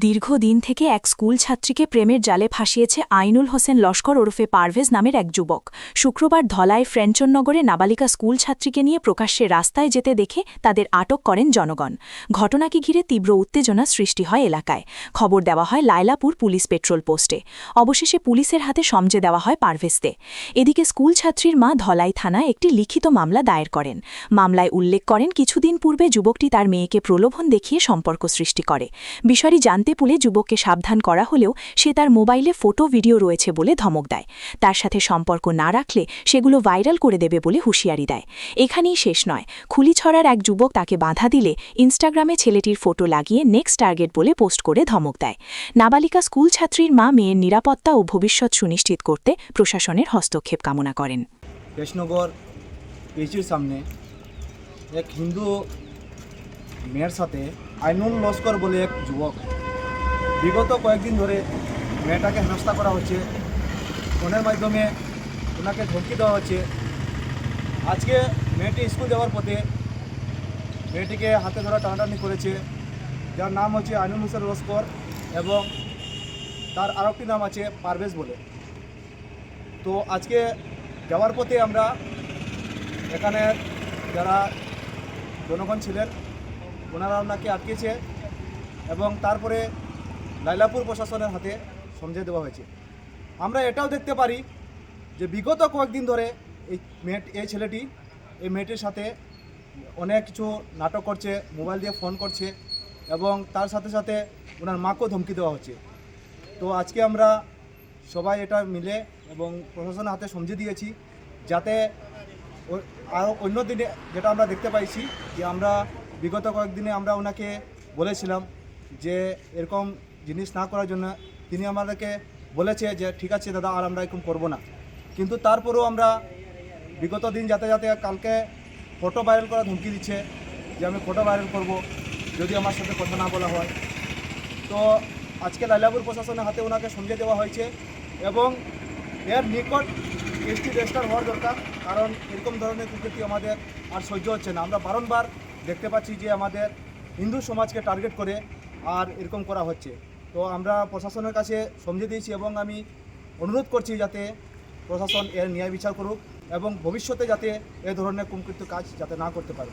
দীর্ঘদিন থেকে এক স্কুল ছাত্রীকে প্রেমের জালে ফাঁসিয়েছে আইনুল হোসেন লস্কর ওরফে পারভেজ নামের এক যুবক। শুক্রবার ধলাই ফ্রেঞ্চননগরে নাবালিকা স্কুল ছাত্রীকে নিয়ে প্রকাশ্যে রাস্তায় যেতে দেখে তাদের আটক করেন জনগণ। ঘটনাকে ঘিরে তীব্র উত্তেজনা সৃষ্টি হয় এলাকায়। খবর দেওয়া হয় লায়লাপুর পুলিশ পেট্রোল পোস্টে। অবশেষে পুলিশের হাতে সমঝে দেওয়া হয় পারভেজকে। এদিকে স্কুল ছাত্রীর মা ধলাই থানায় একটি লিখিত মামলা দায়ের করেন। মামলায় উল্লেখ করেন কিছুদিন পূর্বে যুবকটি তার মেয়েকে প্রলোভন দেখিয়ে সম্পর্ক সৃষ্টি করে। বিষয়টি জানতে পুলে যুবককে সাবধান করা হলেও সে তার মোবাইলে ফটো ভিডিও রয়েছে বলে ধমক দেয়। তার সাথে সম্পর্ক না রাখলে সেগুলো ভাইরাল করে দেবে বলে হুঁশিয়ারি দেয়। এখানেই শেষ নয়, খুলিছড়ার এক যুবক তাকে বাধা দিলে ইনস্টাগ্রামে ছেলেটির ফটো লাগিয়ে নেক্সট টার্গেট বলে পোস্ট করে ধমক দেয়। নাবালিকা স্কুল ছাত্রীর মা মেয়ের নিরাপত্তা ও ভবিষ্যৎ সুনিশ্চিত করতে প্রশাসনের হস্তক্ষেপ কামনা করেন। কৃষ্ণনগর পিএইচির সামনে এক হিন্দু মেয়ের সাথে আইনুল লস্কর বলে এক যুবক, বিগত কয়েকদিন ধরে মেয়েটাকে হেনস্থা করা হচ্ছে, ফোনের মাধ্যমে ওনাকে ধমকি দেওয়া হচ্ছে। আজকে মেয়েটি স্কুল যাওয়ার পথে মেয়েটিকে হাতে ধরা টানাটানি করেছে, যার নাম হচ্ছে আইনুল হোসেন লস্কর এবং তার আরেকটি নাম আছে পারভেজ বলে। তো আজকে যাওয়ার পথে আমরা এখানে যারা জনগণ ছিলেন ওনারা ওনাকে আটকেছে এবং তারপরে লায়লাপুর প্রশাসনের হাতে সমঝে দেওয়া হয়েছে। আমরা এটাও দেখতে পারি যে বিগত কয়েকদিন ধরে এই ছেলেটি এই মেয়েটির সাথে অনেক কিছু নাটক করছে, মোবাইল দিয়ে ফোন করছে এবং তার সাথে সাথে ওনার মাকেও ধমকি দেওয়া হচ্ছে। তো আজকে আমরা সবাই এটা মিলে এবং প্রশাসনের হাতে সমঝে দিয়েছি, যাতে আরও অন্য দিনে যেটা আমরা দেখতে পাইছি যে আমরা বিগত কয়েকদিনে আমরা ওনাকে বলেছিলাম যে এরকম জিনিস না করার জন্য। তিনি আমাদেরকে বলেছে যে ঠিক আছে দাদা, আর আমরা এরকম করবো না। কিন্তু তারপরেও আমরা বিগত দিন যাতে যাতে কালকে ফটো ভাইরাল করা ধমকি দিচ্ছে যে আমি ফটো ভাইরাল করব যদি আমার সাথে কথা না বলা হয়। তো আজকে লায়লাপুর প্রশাসনের হাতে ওনাকে সমঝে দেওয়া হয়েছে এবং এর নিকট কেসটি রেজিস্টার হওয়ার দরকার, কারণ এরকম ধরনের কুকীর্তি আমাদের আর সহ্য হচ্ছে না। আমরা বারংবার দেখতে পাচ্ছি যে আমাদের হিন্দু সমাজকে টার্গেট করে আর এরকম করা হচ্ছে। তো আমরা প্রশাসনের কাছে সমঝে দিয়েছি এবং আমি অনুরোধ করছি যাতে প্রশাসন এর ন্যায় বিচার করুক এবং ভবিষ্যতে যাতে এ ধরনের কুকীর্তি কাজ যাতে না করতে পারে।